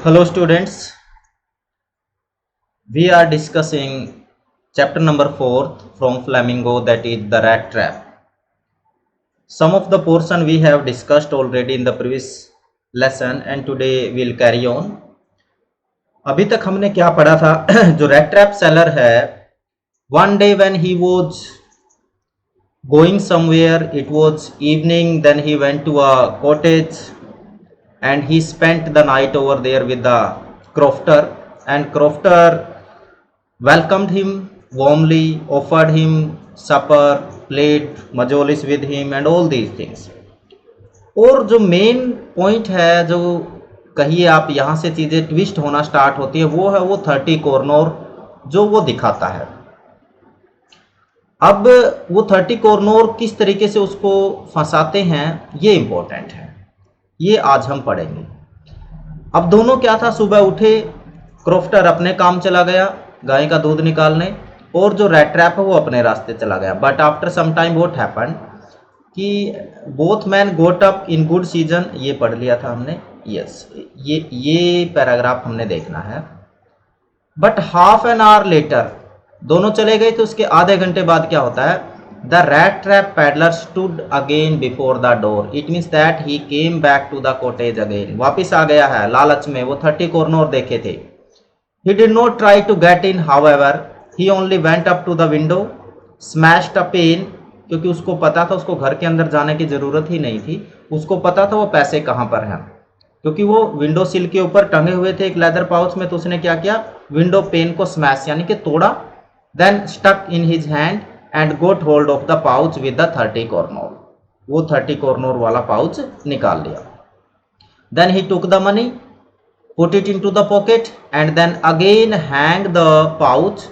Hello students, we are discussing chapter number 4 from Flamingo, that is the rat trap. Some of the portion we have discussed already in the previous lesson and today we'll carry on. अभी तक हमने क्या पढ़ा था? जो rat trap seller है, one day when he was going somewhere, it was evening, then he went to a cottage and he spent the night over there with the crofter, and crofter welcomed him warmly, offered him supper, played majolis with him and all these things. और जो main point है, जो कहिए आप यहाँ से चीज़ें twist होना स्टार्ट होती है, वो है वो 30 कॉर्नर जो वो दिखाता है. अब वो 30 कॉर्नर किस तरीके से उसको फंसाते हैं, ये इम्पोर्टेंट है, ये आज हम पढ़ेंगे. अब दोनों क्या था, सुबह उठे, क्रॉफ्टर अपने काम चला गया गाय का दूध निकालने, और जो रैट ट्रैप है वो अपने रास्ते चला गया. But after some time what happened कि both man got up in good season. ये पढ़ लिया था हमने. यस, ये पैराग्राफ हमने देखना है. But half an hour later, दोनों चले गए तो उसके आधे घंटे बाद क्या होता है, the rat trap peddler stood again before the door. It means that he came back to the cottage again. वापिस आ गया है लालच में. वो 30 कॉर्नर देखे थे. He did not try to get in, however, he only went up to the window, smashed a pane, क्योंकि उसको पता था उसको घर के अंदर जाने की ज़रूरत ही नहीं थी. उसको पता था वो पैसे कहाँ पर हैं, क्योंकि वो विंडो सिल के ऊपर टंगे हुए थे एक लेदर पाउच में. तो उसने क्या किया, विंडो पेन को स्मैश यानी कि तोड़ा. Then stuck in his hand and got hold of the pouch with the 30 corner. वो 30 कॉर्नर वाला पाउच निकाल लिया. Then he took the money, put it into the pocket and then again hang the pouch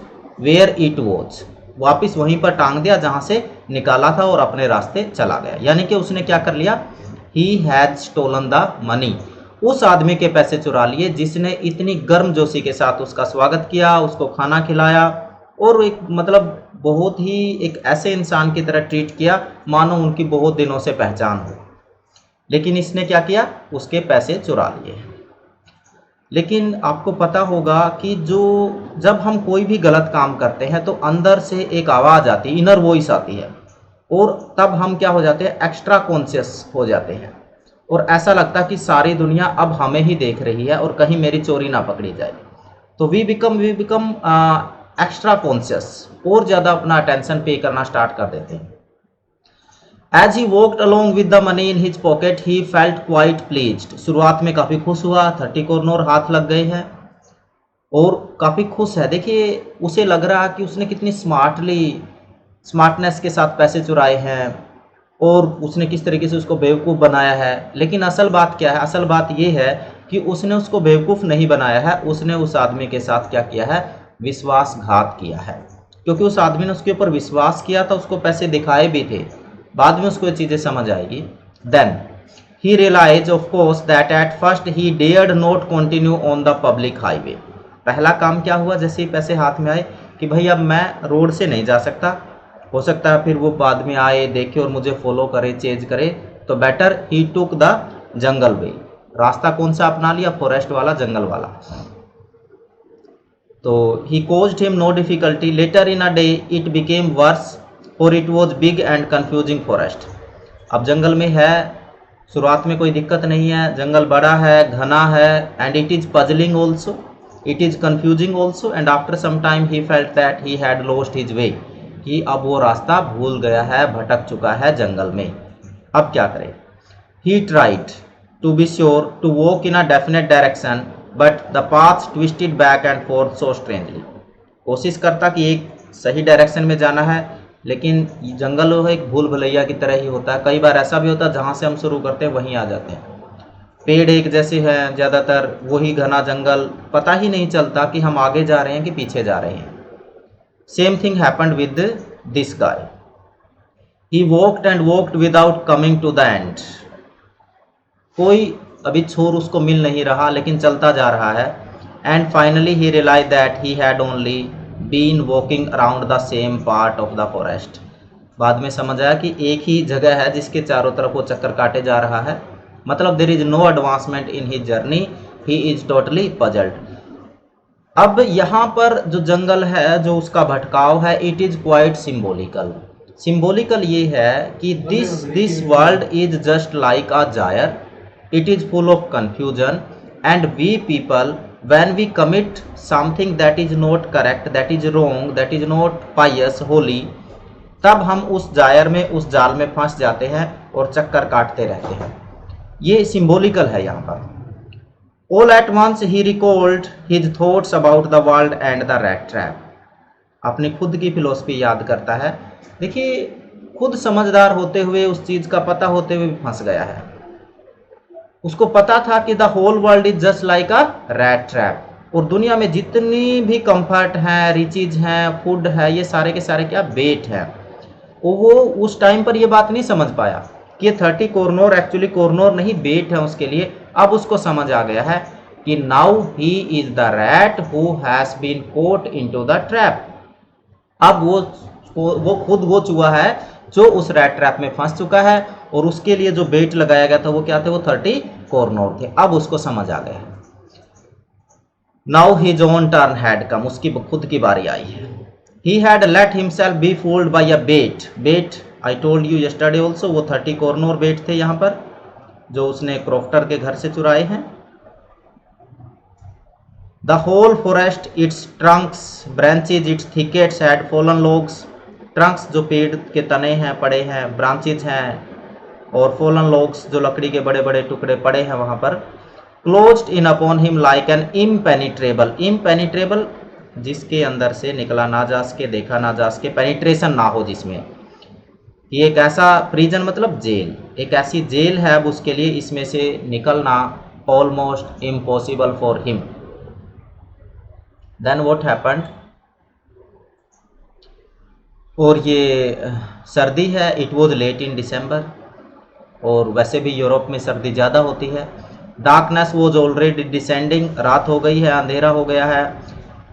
where it was. वापिस वहीं पर टांग दिया जहां से निकाला था और अपने रास्ते चला गया. यानी कि उसने क्या कर लिया, he had stolen the money. उस आदमी के पैसे चुरा लिए जिसने इतनी गर्मजोशी के साथ उसका स्वागत किया, उसको खाना खिलाया और एक मतलब बहुत ही एक ऐसे इंसान की तरह ट्रीट किया मानो उनकी बहुत दिनों से पहचान हो. लेकिन इसने क्या किया, उसके पैसे चुरा लिए. लेकिन आपको पता होगा कि जब हम कोई भी गलत काम करते हैं तो अंदर से एक आवाज़ आती है, इनर वॉइस आती है, और तब हम क्या हो जाते हैं, एक्स्ट्रा कॉन्शियस हो जाते हैं. और ऐसा लगता है कि सारी दुनिया अब हमें ही देख रही है और कहीं मेरी चोरी ना पकड़ी जाए. तो वी बिकम एक्स्ट्रा कॉन्शियस, और ज़्यादा अपना अटेंशन पे करना स्टार्ट कर देते हैं. As he walked along with the money in his pocket, he felt quite pleased. शुरुआत में काफ़ी खुश हुआ, 30 कॉर्नर हाथ लग गए हैं और काफ़ी खुश है. देखिए उसे लग रहा कि उसने कितनी स्मार्टनेस के साथ पैसे चुराए हैं और उसने किस तरीके से उसको बेवकूफ़ बनाया है. लेकिन असल बात क्या है, असल बात ये है कि उसने उसको बेवकूफ़ नहीं बनाया है, उसने उस आदमी के साथ क्या किया है, विश्वासघात किया है. क्योंकि उस आदमी ने उसके ऊपर विश्वास किया था, उसको पैसे दिखाए भी थे. बाद में उसको ये चीज़ें समझ आएगी. Then he realize of course that at first he dared not continue on the public highway. पहला काम क्या हुआ, जैसे ही पैसे हाथ में आए कि भाई अब मैं रोड से नहीं जा सकता, हो सकता है फिर वो बाद में आए, देखे और मुझे फॉलो करे, चेज करे. तो better he took the jungle वे. रास्ता कौन सा अपना लिया, फॉरेस्ट वाला, जंगल वाला. तो he caused him no difficulty. Later in a day it became worse और it was big and confusing forest. अब जंगल में है, शुरुआत में कोई दिक्कत नहीं है, जंगल बड़ा है, घना है, and it is puzzling also, it is confusing also. And after some time he felt that he had lost his way, कि अब वो रास्ता भूल गया है, भटक चुका है जंगल में. अब क्या करे, he tried to be sure to walk in a definite direction but the path twisted back and forth so strangely. कोशिश करता कि एक सही डायरेक्शन में जाना है, लेकिन जंगल एक भूल भुलैया की तरह ही होता है. कई बार ऐसा भी होता है जहाँ से हम शुरू करते हैं वहीं आ जाते हैं. पेड़ एक जैसे हैं ज़्यादातर, वही घना जंगल, पता ही नहीं चलता कि हम आगे जा रहे हैं कि पीछे जा रहे हैं. Same thing happened with this guy. He walked and walked without coming to the end. कोई अभी छोर उसको मिल नहीं रहा, लेकिन चलता जा रहा है. And finally he realise that he had only been walking around the same part of the forest. बाद में समझ आया कि एक ही जगह है जिसके चारों तरफ वो चक्कर काटे जा रहा है. मतलब there is no advancement in his journey. He is totally puzzled. अब यहाँ पर जो जंगल है, जो उसका भटकाव है, it is quite symbolical. Symbolical ये है कि this world is just like a gyre, it is full of confusion and we people when we commit something that is not correct, that is wrong, that is not pious, holy, तब हम उस Jair में, उस जाल में फंस जाते हैं और चक्कर काटते रहते हैं। ये सिंबॉलिकल है यहाँ पर। All at once he recalled his thoughts about the world and the rat trap। अपनी खुद की फिलोसफी याद करता है। देखिए, खुद समझदार होते हुए, उस चीज़ का पता होते हुए भी फंस गया है। उसको पता था कि the whole world is just like a rat trap, और दुनिया में जितनी भी कंफर्ट हैं, रिचीज हैं, फूड है, ये सारे के सारे क्या बेट हैं। वो उस टाइम पर ये बात नहीं समझ पाया कि ये 30 कोरनोर एक्चुअली कोरनोर नहीं, बेट है उसके लिए। अब उसको समझ आ गया है कि now he is the rat who has been caught into the trap. अब वो खुद वो चूहा है जो उस रैट ट्रैप में फंस चुका है, और उसके लिए जो बेट लगाया गया था वो क्या थे, वो 30 कोरनोर थे। अब उसको समझ आ गया। Now his own turn had come, उसकी खुद की बारी आई है। He had let himself be fooled by a bait. Bait I told you yesterday also, वो 30 कोरनोर बेट थे यहाँ पर, जो उसने क्रॉफ्टर के घर से चुराए हैं। The whole forest, its trunks, branches, its thickets had fallen logs. Trunks जो पेड़ के तने हैं, पड़े हैं, ब्रांचेज हैं, और फॉलन लॉग्स जो लकड़ी के बड़े बड़े टुकड़े पड़े हैं वहाँ पर। Closed in upon him like an impenetrable. Impenetrable जिसके अंदर से निकला ना जा सके, देखा ना जा सके, पेनिट्रेशन ना हो जिसमें। ये एक ऐसा प्रिजन मतलब जेल, एक ऐसी जेल है अब उसके लिए, इसमें से निकलना almost impossible for him. Then what happened, और ये सर्दी है, it was late in December, और वैसे भी यूरोप में सर्दी ज़्यादा होती है। डार्कनेस वॉज ऑलरेडी डिसेंडिंग, रात हो गई है, अंधेरा हो गया है।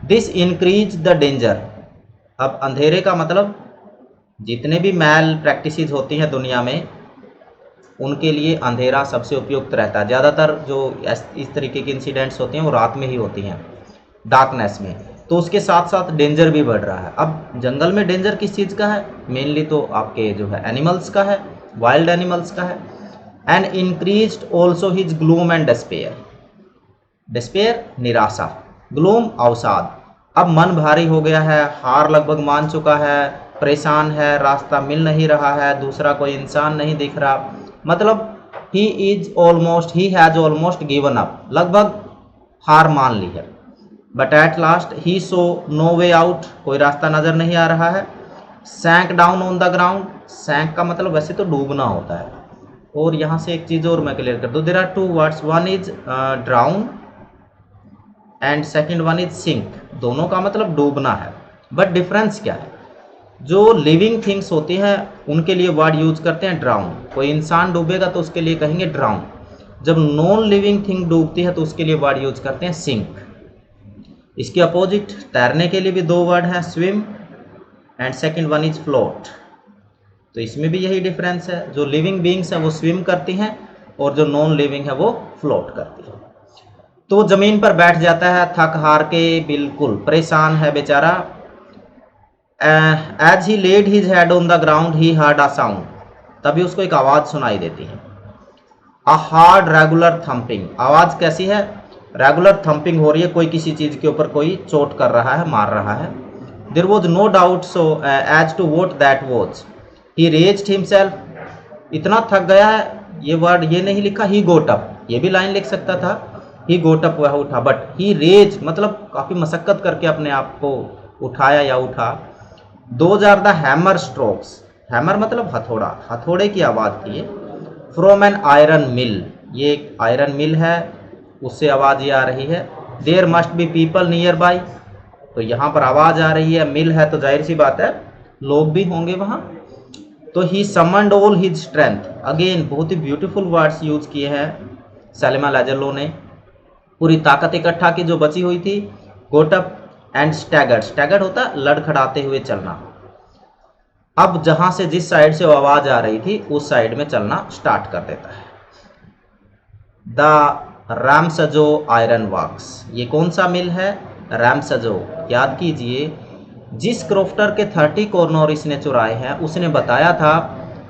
This increase the danger. अब अंधेरे का मतलब जितने भी मैल प्रैक्टिसेस होती हैं दुनिया में, उनके लिए अंधेरा सबसे उपयुक्त रहता है। ज़्यादातर जो इस तरीके के इंसिडेंट्स होते हैं वो रात में ही होती हैं, डार्कनेस में। तो उसके साथ साथ डेंजर भी बढ़ रहा है। अब जंगल में डेंजर किस चीज़ का है, मेनली तो आपके जो है एनिमल्स का है, वाइल्ड एनिमल्स का है। And increased also his gloom and despair. Despair निराशा, ग्लूम अवसाद। अब मन भारी हो गया है, हार लगभग मान चुका है, परेशान है, रास्ता मिल नहीं रहा है, दूसरा कोई इंसान नहीं दिख रहा, मतलब he has almost given up, लगभग हार मान ली है। But at last he saw no way out, कोई रास्ता नजर नहीं आ रहा है। Sank down on the ground, sank का मतलब वैसे तो डूबना होता है, और यहाँ से एक चीज़ और मैं क्लियर कर दूँ, there are 2 words, one is drown and second one is sink. दोनों का मतलब डूबना है, बट डिफरेंस क्या है, जो लिविंग थिंग्स होती हैं उनके लिए वर्ड यूज करते हैं ड्राउन। कोई इंसान डूबेगा तो उसके लिए कहेंगे ड्राउन। जब नॉन लिविंग थिंग डूबती है तो उसके लिए वर्ड यूज करते हैं सिंक। इसके अपोजिट तैरने के लिए भी 2 वर्ड हैं, swim and second one is float. तो इसमें भी यही डिफरेंस है, जो लिविंग बीइंग्स है वो स्विम करती हैं और जो नॉन लिविंग है वो फ्लोट करती है। तो जमीन पर बैठ जाता है थक हार के, बिल्कुल परेशान है बेचारा। As he laid his head on the ground he heard a sound, तभी उसको एक आवाज सुनाई देती है। अ हार्ड रेगुलर थम्पिंग, आवाज कैसी है, रेगुलर थम्पिंग हो रही है, कोई किसी चीज के ऊपर कोई चोट कर रहा है, मार रहा है। There was no doubt so as to what that was, he raised himself, इतना थक गया है, ये वर्ड ये नहीं लिखा ही गोट अप, ये भी लाइन लिख सकता था ही गोट अप, वह उठा, बट ही रेज मतलब काफी मशक्कत करके अपने आप को उठाया या उठा। Those are the hammer strokes, hammer मतलब हथौड़ा, हथौड़े की आवाज थी ये। फ्रॉम एन आयरन मिल, ये एक आयरन मिल है, उससे आवाज ये आ रही है। There must be people nearby, तो यहाँ पर आवाज आ रही है, मिल है तो जाहिर सी बात है लोग भी होंगे वहाँ। तो he summoned all his strength, again बहुत ही ब्यूटीफुल वर्ड्स यूज किए हैं सैलिमा लाजलो ने, पूरी ताकत इकट्ठा की जो बची हुई थी। गोट अप एंड स्टैगर्ड, स्टैगर्ड होता है लड़खड़ाते हुए चलना। अब जहां से जिस साइड से वो आवाज आ रही थी उस साइड में चलना स्टार्ट कर देता है। The Ramsjo iron works. ये कौन सा मिल है? रामसजो। याद कीजिए, जिस क्रोफ्टर के 30 कॉर्नर इसने चुराए हैं उसने बताया था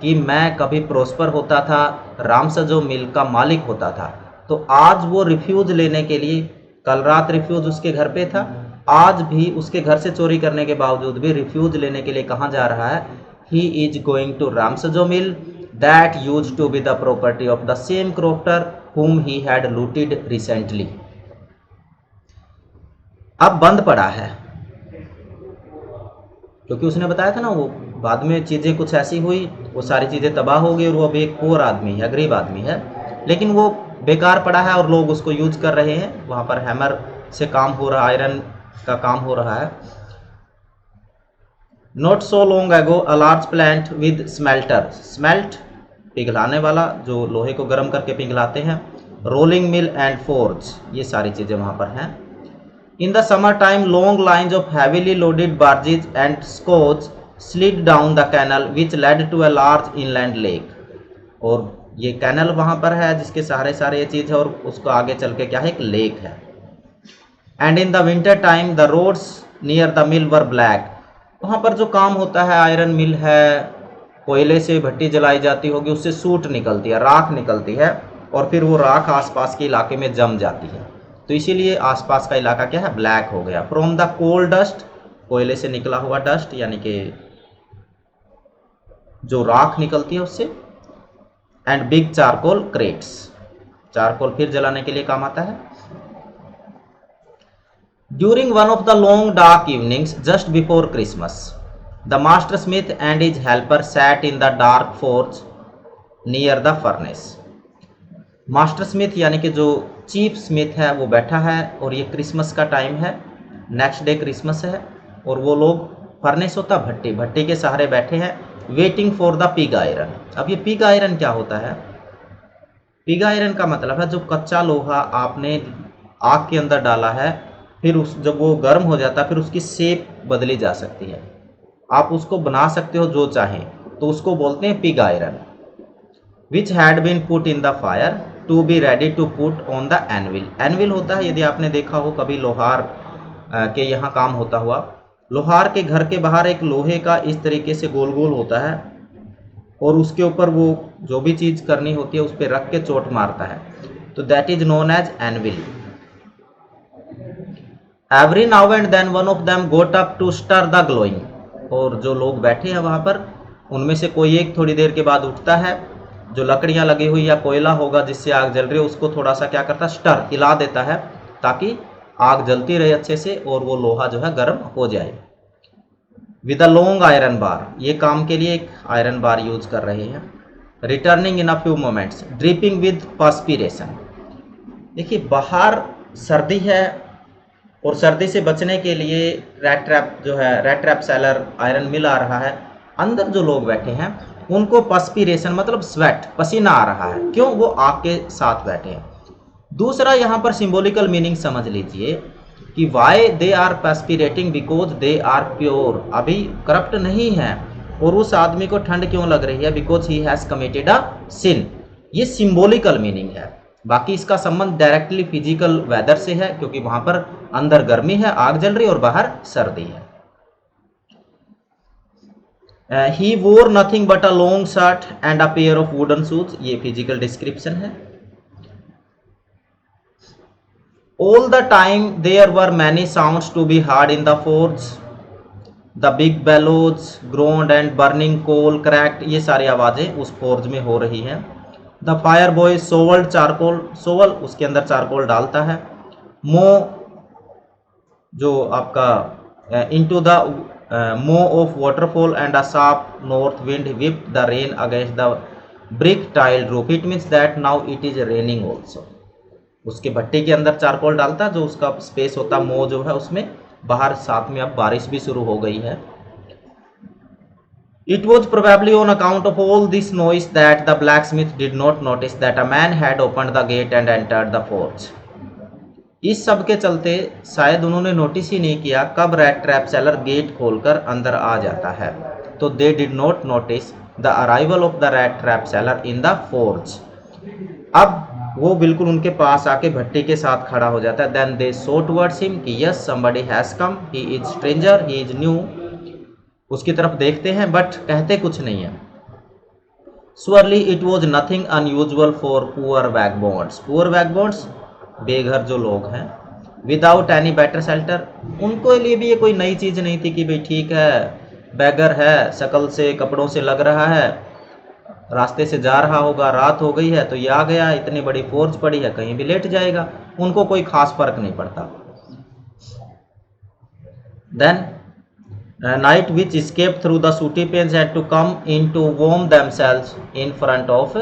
कि मैं कभी प्रोस्पर होता था, रामसजो मिल का मालिक होता था। तो आज वो रिफ्यूज लेने के लिए, कल रात रिफ्यूज उसके घर पे था, आज भी उसके घर से चोरी करने के बावजूद भी रिफ्यूज लेने के लिए कहाँ जा रहा है? He is going to Ramsjo mill that used to be the property of the same crofter whom he had looted recently। अब बंद पड़ा है, क्योंकि उसने बताया था ना, वो बाद में चीज़ें कुछ ऐसी हुई, वो सारी चीज़ें तबाह हो गई और वो अभी एक पुअर आदमी है, गरीब आदमी है, लेकिन वो बेकार पड़ा है और लोग उसको यूज कर रहे हैं। वहाँ पर हैमर से काम हो रहा है, आयरन का काम हो रहा है। Not so long ago a large plant with smelter, smelt पिघलाने वाला, जो लोहे को गर्म करके पिघलाते हैं, रोलिंग मिल एंड फोर्ज, ये सारी चीज़ें वहाँ पर हैं। In the summer time long lines of heavily loaded barges and scows slid down the canal which led to a large inland lake. और ये कैनल वहाँ पर है जिसके सहारे सारे ये चीज़ है और उसको आगे चल के क्या है, एक लेक है। And in the winter time the roads near the mill were black, वहाँ पर जो काम होता है, आयरन मिल है, कोयले से भट्टी जलाई जाती होगी, उससे सूट निकलती है, राख निकलती है, और फिर वो राख आसपास के इलाके में जम जाती है, तो इसीलिए आसपास का इलाका क्या है, ब्लैक हो गया। फ्रॉम द कोल डस्ट, कोयले से निकला हुआ डस्ट, यानी कि जो राख निकलती है उससे। And big charcoal crates, charcoal फिर जलाने के लिए काम आता है। During one of the long dark evenings just before Christmas the master Smith and his helper sat in the dark forge near the furnace. Master Smith यानी कि जो चीफ स्मिथ है वो बैठा है, और ये क्रिसमस का टाइम है, नेक्स्ट डे क्रिसमस है, और वो लोग, फर्नेस होता भट्टी, भट्टी के सहारे बैठे हैं, waiting for the pig iron. अब ये पिग आयरन क्या होता है? पिग आयरन का मतलब है जो कच्चा लोहा आपने आग के अंदर डाला है, फिर उस जब वो गर्म हो जाता है फिर उसकी शेप बदली जा सकती है, आप उसको बना सकते हो जो चाहें, तो उसको बोलते हैं pig iron. Which had been put in the fire to be ready to put on the anvil. Anvil होता है, यदि आपने देखा हो कभी लोहार के यहाँ काम होता हुआ, लोहार के घर के बाहर एक लोहे का इस तरीके से गोल गोल होता है, और उसके ऊपर वो जो भी चीज़ करनी होती है उस पर रख के चोट मारता है, तो that is known as anvil. Every now and then one of them got up to stir the glowing, और जो लोग बैठे हैं वहाँ पर उनमें से कोई एक थोड़ी देर के बाद उठता है, जो लकड़ियाँ लगी हुई या कोयला होगा जिससे आग जल रही है उसको थोड़ा सा क्या करता है, स्टर, हिला देता है, ताकि आग जलती रहे अच्छे से और वो लोहा जो है गर्म हो जाए। With a long iron bar, ये काम के लिए एक आयरन बार यूज कर रहे हैं। Returning in a few moments dripping with perspiration. देखिए बाहर सर्दी है और सर्दी से बचने के लिए रैट ट्रैप जो है, रैट ट्रैप सेलर आयरन मिल आ रहा है, अंदर जो लोग बैठे हैं उनको पर्स्पिरेशन मतलब स्वेट, पसीना आ रहा है, क्यों? वो आग के साथ बैठे हैं। दूसरा यहाँ पर सिंबॉलिकल मीनिंग समझ लीजिए कि why they are perspiring, because they are pure, अभी करप्ट नहीं है, और उस आदमी को ठंड क्यों लग रही है? Because he has committed a sin. ये सिंबॉलिकल मीनिंग है, बाकी इसका संबंध डायरेक्टली फिजिकल वेदर से है, क्योंकि वहां पर अंदर गर्मी है, आग जल रही, और बाहर सर्दी है। He wore nothing but a long shirt and a pair of wooden shoes, ये फिजिकल डिस्क्रिप्शन है। All the time there were many sounds to be heard in the forge, the big bellows groaned and burning coal crackled, ये सारी आवाजें उस forge में हो रही हैं। The fire boy shovelled charcoal, shovel उसके अंदर चारकोल डालता है। मो जो आपका into the maw of waterfall and a sharp north wind whipped the rain against the brick tiled roof, it means that now it is raining also. उसके भट्टी के अंदर charcoal डालता, जो उसका स्पेस होता मो जो है उसमें, बाहर साथ में अब बारिश भी शुरू हो गई है। It was probably on account of all this noise that the blacksmith did not notice that a man had opened the gate and entered the forge. इस सब के चलते शायद उन्होंने नोटिस ही नहीं किया कब रैट ट्रैप सेलर गेट खोलकर अंदर आ जाता है, तो they did not notice the arrival of the rat trap seller in the forge. अब वो बिल्कुल उनके पास आके भट्टी के साथ खड़ा हो जाता है। Then they show towards him कि yes somebody has come, he is stranger, he is new. उसकी तरफ देखते हैं बट कहते कुछ नहीं है। Surely it was nothing unusual for poor vagabonds. Poor vagabonds बेघर जो लोग हैं, विदाउट एनी बेटर शेल्टर, उनको लिए भी ये कोई नई चीज़ नहीं थी कि भाई ठीक है बैगर है, शक्ल से कपड़ों से लग रहा है, रास्ते से जा रहा होगा, रात हो गई है तो ये आ गया, इतनी बड़ी फोर्स पड़ी है कहीं भी लेट जाएगा, उनको कोई खास फर्क नहीं पड़ता। Then night which escaped through the sooty panes had to come in to warm themselves in front of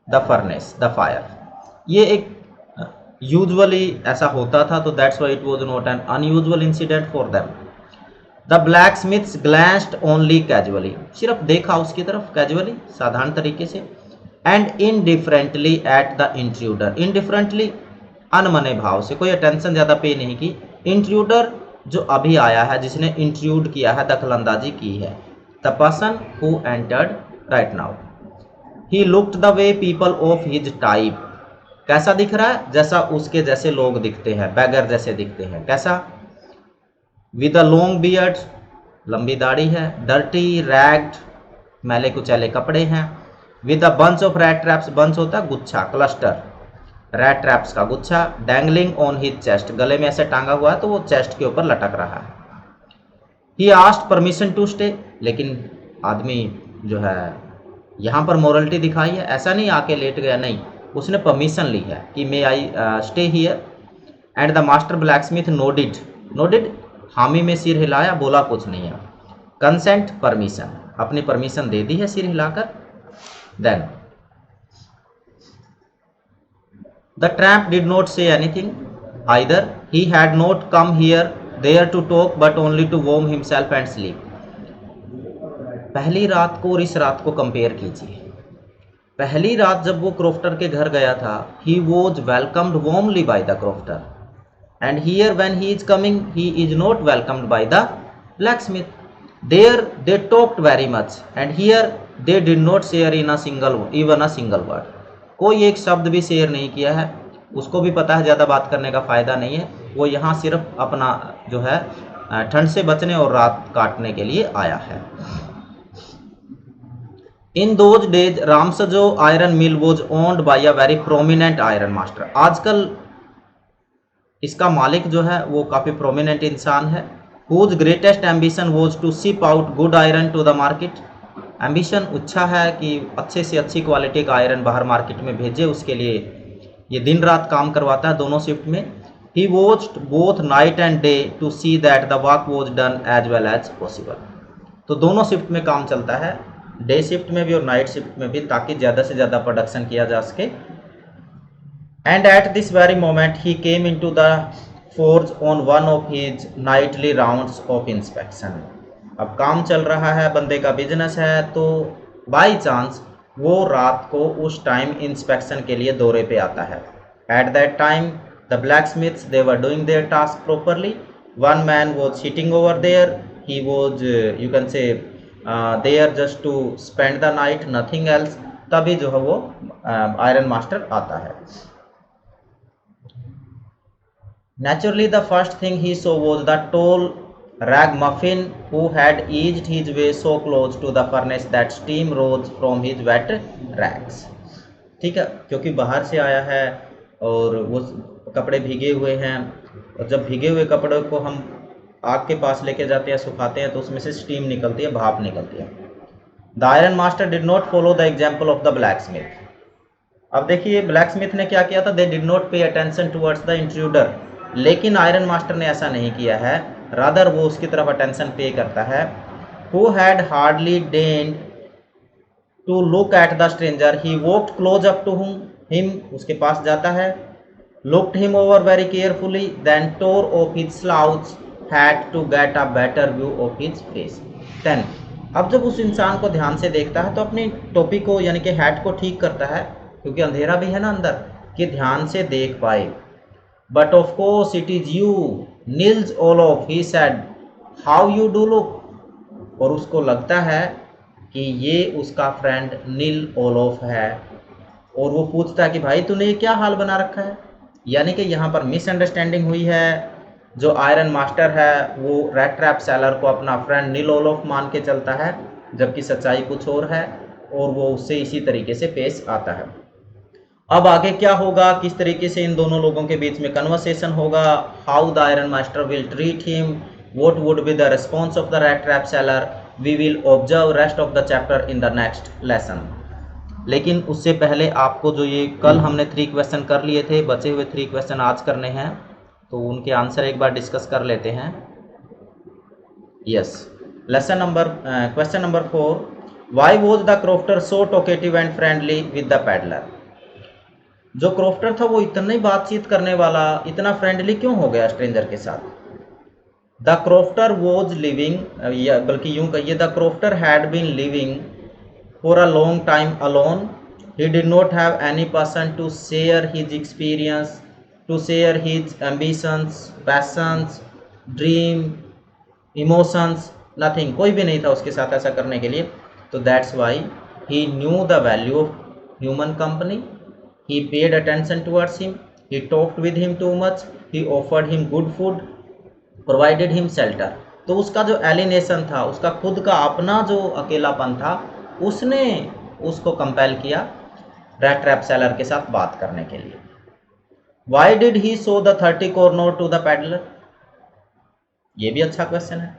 the furnace, the fire. ये एक यूजुअली ऐसा होता था, तो that's why it was not an unusual incident for them. The blacksmiths glanced only casually, सिर्फ देखा उसकी तरफ कैजुअली, साधारण तरीके से, and indifferently at the intruder, indifferently अनमने भाव से, कोई अटेंशन ज़्यादा पे नहीं की। इंट्रूडर जो अभी आया है, जिसने इंट्रूड किया है, दखलंदाजी की है, the person who entered right now. He looked the way people of his type, कैसा दिख रहा है? जैसा उसके जैसे लोग दिखते हैं, बैगर जैसे दिखते हैं। कैसा? विद अ लॉन्ग बियर्ड, लंबी दाढ़ी है, डर्टी रैग्ड, मैले कुचैले कपड़े हैं, with a bunch of rat traps, bunch होता है गुच्छा, क्लस्टर, रैट ट्रैप्स का गुच्छा, डैंगलिंग ऑन हिज चेस्ट, गले में ऐसे टांगा हुआ है तो वो चेस्ट के ऊपर लटक रहा है। He asked permission to stay, लेकिन आदमी जो है यहाँ पर मोरलिटी दिखाई है, ऐसा नहीं आके लेट गया, नहीं, उसने परमिशन ली है कि may I stay here. And the master blacksmith nodded, nodded हामी में सिर हिलाया, बोला कुछ नहीं है। कंसेंट परमिशन, अपनी परमिशन दे दी है सिर हिलाकर। Then the tramp did not say anything either. He had not come there to talk but only to warm himself and sleep. पहली रात को और इस रात को कंपेयर कीजिए। पहली रात जब वो क्रोफ्टर के घर गया था, he was welcomed warmly by the crofter, and here when he is coming he is not welcomed by the blacksmith. There they talked very much and here they did not share in even a single word. कोई एक शब्द भी share नहीं किया है, उसको भी पता है ज़्यादा बात करने का फ़ायदा नहीं है, वो यहाँ सिर्फ अपना जो है ठंड से बचने और रात काटने के लिए आया है। In those days Ramsjo iron mill was owned by a very prominent iron master, आजकल इसका मालिक जो है वो काफ़ी प्रोमिनेंट इंसान है। Whose greatest ambition was to ship out good iron to the market, ambition अच्छा है कि अच्छे से अच्छी क्वालिटी का आयरन बाहर मार्केट में भेजे, उसके लिए ये दिन रात काम करवाता है दोनों शिफ्ट में। He watched both night and day to see that the work was done as well as possible, तो दोनों शिफ्ट में काम चलता है, डे शिफ्ट में भी और नाइट शिफ्ट में भी, ताकि ज़्यादा से ज़्यादा प्रोडक्शन किया जा सके। And at this very moment he came in to the forge on one of his nightly rounds of inspection, अब काम चल रहा है, बंदे का बिजनेस है, तो बाई चांस वो रात को उस टाइम इंस्पेक्शन के लिए दौरे पे आता है। At that time the blacksmiths they were doing their task properly, one man was sitting over there, he was you can say there just to spend the night, nothing else, तभी जो है वो आयरन मास्टर आता है। Naturally the first thing he saw was the tall ragamuffin who had eased his way so close to the furnace that steam rose from his wet rags. ठीक है, क्योंकि बाहर से आया है और वो कपड़े भीगे हुए हैं, और जब भीगे हुए कपड़े को हम आग के पास लेके जाते हैं, सुखाते हैं, तो उसमें से स्टीम निकलती है, भाप निकलती है। The iron master did not follow the example of the black Smith, अब देखिए ब्लैक स्मिथ ने क्या किया था, they did not pay attention towards the intruder, लेकिन आयरन मास्टर ने ऐसा नहीं किया है, रादर वो उसकी तरफ अटेंशन पे करता है। Who had hardly deigned to look at the stranger, he walked close up to him, उसके पास जाता है, looked him over very carefully, then tore off his slouch hat to get a better view of his face. Then अब जब उस इंसान को ध्यान से देखता है तो अपनी टोपी को यानी कि हैट को ठीक करता है, क्योंकि अंधेरा भी है ना अंदर, कि ध्यान से देख पाए। But of course it is you Niels Olaf, he said, how you do look, और उसको लगता है कि ये उसका फ्रेंड नील ओलोफ है। और वो पूछता है कि भाई तूने ये क्या हाल बना रखा है। यानी कि यहाँ पर मिसअंडरस्टैंडिंग हुई है। जो आयरन मास्टर है वो रेड ट्रैप सेलर को अपना फ्रेंड नील ओलफ मान के चलता है, जबकि सच्चाई कुछ और है, और वो उससे इसी तरीके से पेश आता है। अब आगे क्या होगा, किस तरीके से इन दोनों लोगों के बीच में कन्वर्सेशन होगा, how the iron master will treat him, what would be the response of the rat trap seller, we will observe rest of the chapter in the next lesson. लेकिन उससे पहले आपको जो ये कल हमने 3 क्वेश्चन कर लिए थे, बचे हुए 3 क्वेश्चन आज करने हैं, तो उनके आंसर एक बार डिस्कस कर लेते हैं। Yes, question number 4, why was the crofter so talkative and friendly with the peddler. जो क्रॉफ्टर था वो इतना ही बातचीत करने वाला, इतना फ्रेंडली क्यों हो गया स्ट्रेंजर के साथ। द क्रॉफ्टर वॉज लिविंग, बल्कि यूं कहिए the crofter had been living for a long time alone, he did not have any person to share his experience, to share his ambitions, passions, dream, emotions, nothing, कोई भी नहीं था उसके साथ ऐसा करने के लिए। तो that's why he new the value of human company, he paid attention towards him, he talked with him too much, he offered him good food, provided him shelter। तो उसका जो एलिनेशन था, उसका खुद का अपना जो अकेलापन था, उसने उसको कंपेल किया रेड ट्रैप सेलर के साथ बात करने के लिए। Why did he show the 30 crore note to the peddler? ये भी अच्छा क्वेश्चन है।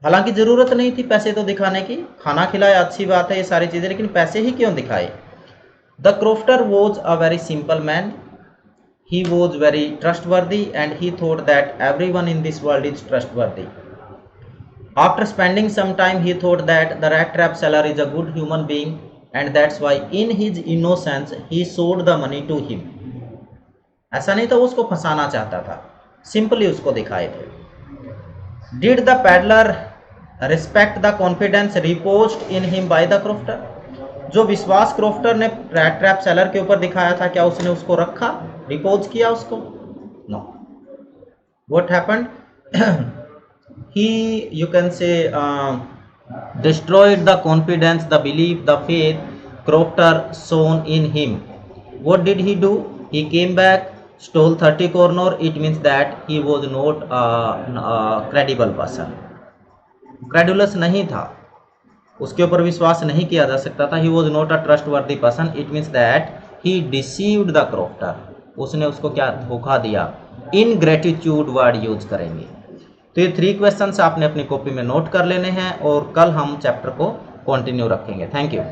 हालांकि जरूरत नहीं थी पैसे तो दिखाने की, खाना खिलाया अच्छी बात है ये सारी चीजें, लेकिन पैसे ही क्यों दिखाए। The crofter was a very simple man. He was very trustworthy and he thought that everyone in this world is trustworthy. After spending some time, he thought that the rat trap seller is a good human being and that's why in his innocence he showed the money to him. ऐसा नहीं था उसको फंसाना चाहता था, simply उसको दिखाए थे। Did the peddler respect the confidence reposed in him by the crofter? जो विश्वास क्रॉफ्टर ने रेड ट्रैप सेलर के ऊपर दिखाया था, क्या उसने उसको रखा, रिपोज किया उसको? No. What happened, he you can say destroyed the confidence, the belief, the faith crofter shown in him. What did he do, he came back, stole 30 kronor, it means that he was not credible person. Credulous नहीं था, उसके ऊपर विश्वास नहीं किया जा सकता था। ही was not a trustworthy person, it means that he deceived the crofter, उसने उसको क्या धोखा दिया। इनग्रेटिट्यूड वर्ड यूज करेंगे। तो ये 3 क्वेश्चंस आपने अपनी कॉपी में नोट कर लेने हैं और कल हम चैप्टर को कंटिन्यू रखेंगे। Thank you.